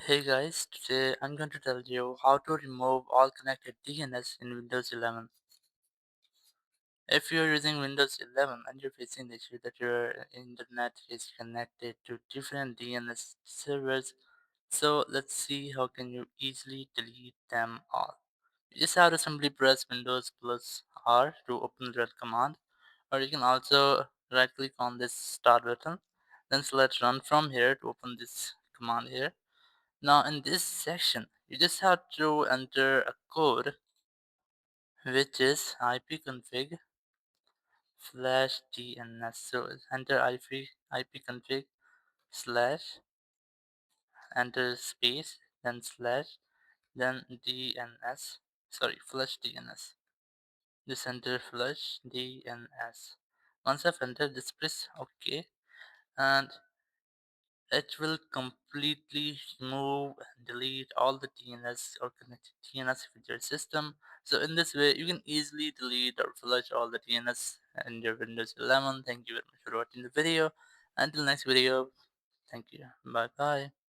Hey guys, today I'm going to tell you how to remove all connected DNS in Windows 11. If you're using Windows 11 and you're facing the issue that your internet is connected to different DNS servers, so let's see how can you easily delete them all. You just have to simply press Windows plus R to open the run command, or you can also right click on this start button, then select run from here to open this command here. Now in this section, you just have to enter a code which is ipconfig slash DNS. So enter ipconfig slash enter space then slash then DNS. Sorry, flush DNS. Just enter flush DNS. Once I've entered this, press OK, and it will completely remove and delete all the DNS or connected DNS with your system. So in this way, you can easily delete or flush all the DNS in your Windows 11. Thank you very much for watching the video. Until next video, thank you. Bye bye.